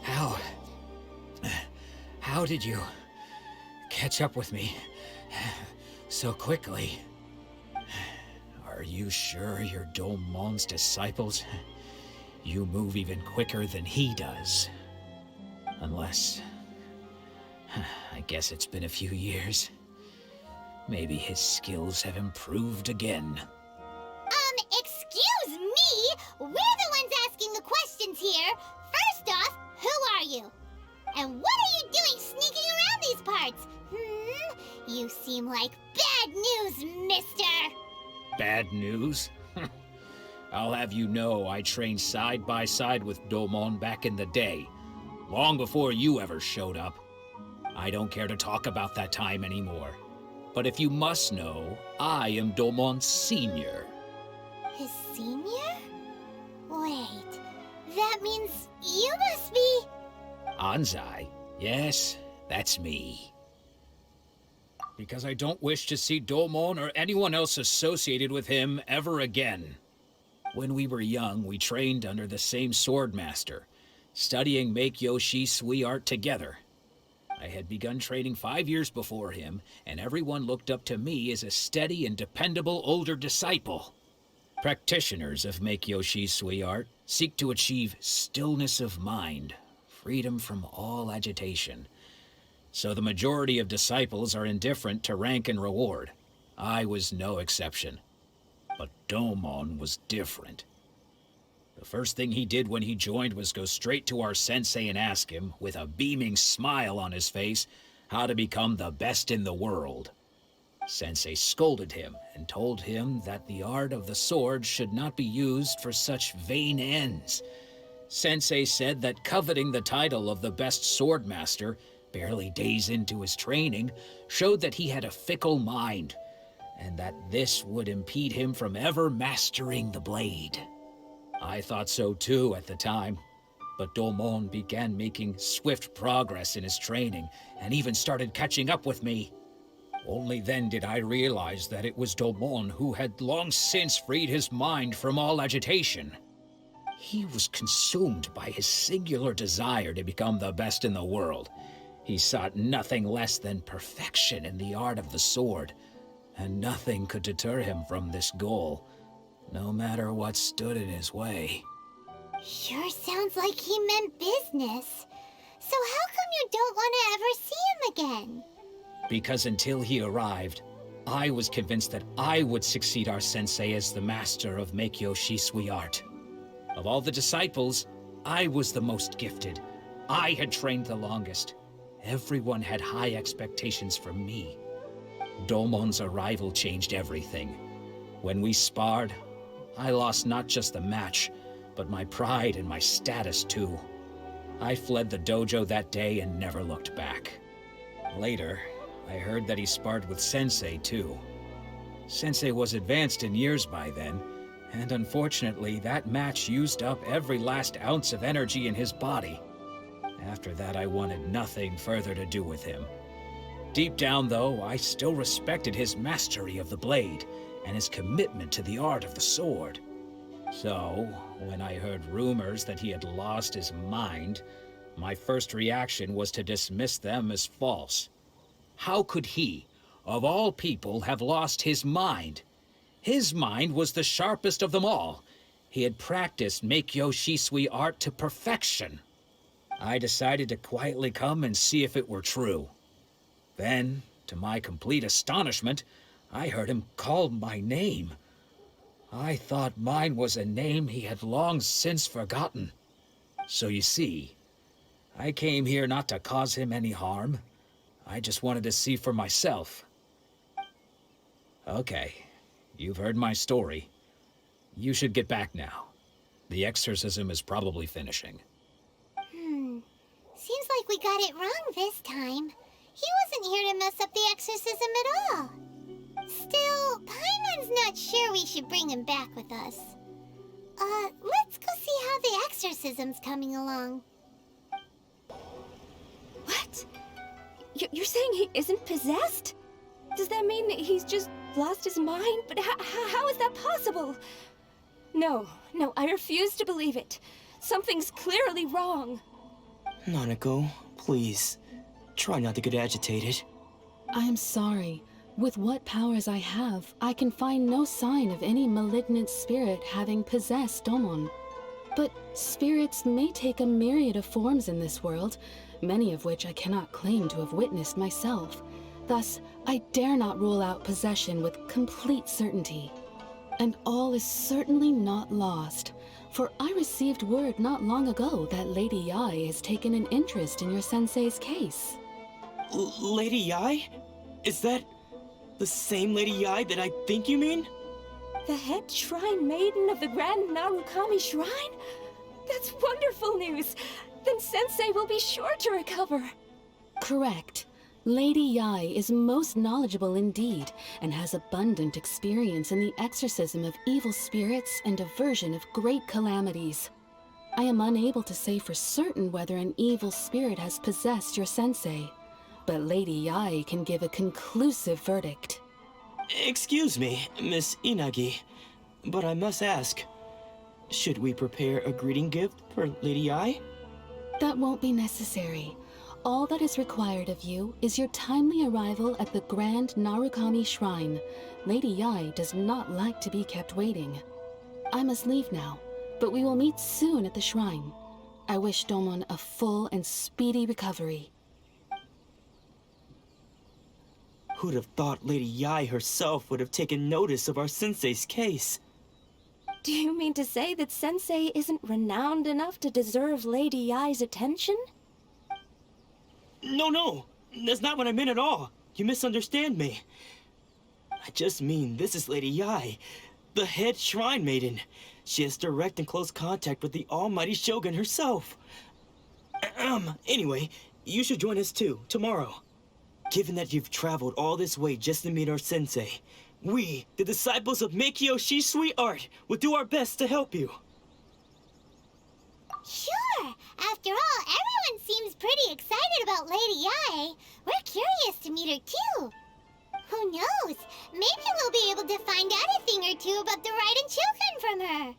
How... How did you catch up with me so quickly? Are you sure you're Domon's disciples? You move even quicker than he does. Unless... I guess it's been a few years. Maybe his skills have improved again. Excuse me? We're the ones asking the questions here. First off, who are you? And what are you doing sneaking around these parts? You seem like bad news, mister! Bad news? I'll have you know I trained side by side with Domon back in the day, long before you ever showed up. I don't care to talk about that time anymore. But if you must know, I am Domon's senior. His senior? Wait, that means you must be... Anzai? Yes, that's me. Because I don't wish to see Domon or anyone else associated with him ever again. When we were young, we trained under the same swordmaster, studying Make-Yoshi Sui art together. I had begun training 5 years before him, and everyone looked up to me as a steady and dependable older disciple. Practitioners of Make-Yoshi Sui art seek to achieve stillness of mind, freedom from all agitation. So the majority of disciples are indifferent to rank and reward. I was no exception. But Domon was different. The first thing he did when he joined was go straight to our sensei and ask him, with a beaming smile on his face, how to become the best in the world. Sensei scolded him and told him that the art of the sword should not be used for such vain ends. Sensei said that coveting the title of the best swordmaster, barely days into his training, showed that he had a fickle mind, and that this would impede him from ever mastering the blade. I thought so too at the time, but Domon began making swift progress in his training, and even started catching up with me. Only then did I realize that it was Domon who had long since freed his mind from all agitation. He was consumed by his singular desire to become the best in the world. He sought nothing less than perfection in the art of the sword, and nothing could deter him from this goal, no matter what stood in his way. Sure sounds like he meant business. So how come you don't want to ever see him again? Because until he arrived, I was convinced that I would succeed our sensei as the master of Make-Yoshi Sui art. Of all the disciples, I was the most gifted. I had trained the longest. Everyone had high expectations from me. Domon's arrival changed everything. When we sparred, I lost not just the match, but my pride and my status too. I fled the dojo that day and never looked back. Later, I heard that he sparred with Sensei too. Sensei was advanced in years by then, and unfortunately that match used up every last ounce of energy in his body. After that, I wanted nothing further to do with him. Deep down, though, I still respected his mastery of the blade and his commitment to the art of the sword. So, when I heard rumors that he had lost his mind, my first reaction was to dismiss them as false. How could he, of all people, have lost his mind? His mind was the sharpest of them all. He had practiced Make-Yoshi Sui art to perfection. I decided to quietly come and see if it were true. Then, to my complete astonishment, I heard him call my name. I thought mine was a name he had long since forgotten. So you see, I came here not to cause him any harm. I just wanted to see for myself. Okay, you've heard my story. You should get back now. The exorcism is probably finishing. Seems like we got it wrong this time. He wasn't here to mess up the exorcism at all. Still, Paimon's not sure we should bring him back with us. Let's go see how the exorcism's coming along. What? You're saying he isn't possessed? Does that mean he's just lost his mind? But how is that possible? No, I refuse to believe it. Something's clearly wrong. Nanako, please, try not to get agitated. I am sorry. With what powers I have, I can find no sign of any malignant spirit having possessed Domon. But spirits may take a myriad of forms in this world, many of which I cannot claim to have witnessed myself. Thus, I dare not rule out possession with complete certainty. And all is certainly not lost, for I received word not long ago that Lady Yae has taken an interest in your sensei's case. Lady Yae? Is that the same Lady Yae that I think you mean? The head shrine maiden of the Grand Narukami Shrine? That's wonderful news! Then Sensei will be sure to recover. Correct. Lady Yae is most knowledgeable indeed, and has abundant experience in the exorcism of evil spirits and aversion of great calamities. I am unable to say for certain whether an evil spirit has possessed your sensei, but Lady Yae can give a conclusive verdict. Excuse me, Miss Inagi, but I must ask, should we prepare a greeting gift for Lady Yae? That won't be necessary. All that is required of you is your timely arrival at the Grand Narukami Shrine. Lady Yae does not like to be kept waiting. I must leave now, but we will meet soon at the shrine. I wish Domon a full and speedy recovery. Who'd have thought Lady Yae herself would have taken notice of our sensei's case? Do you mean to say that Sensei isn't renowned enough to deserve Lady Yae's attention? No, that's not what I meant at all. You misunderstand me. I just mean this is Lady Yae, the head shrine maiden. She has direct and close contact with the almighty Shogun herself. Anyway, you should join us too, tomorrow. Given that you've traveled all this way just to meet our sensei, we, the disciples of Meikyo Shisui Art, will do our best to help you. Sure! After all, everyone seems pretty excited about Lady Yae. We're curious to meet her too. Who knows? Maybe we'll be able to find out a thing or two about the Raiden Chokan from her.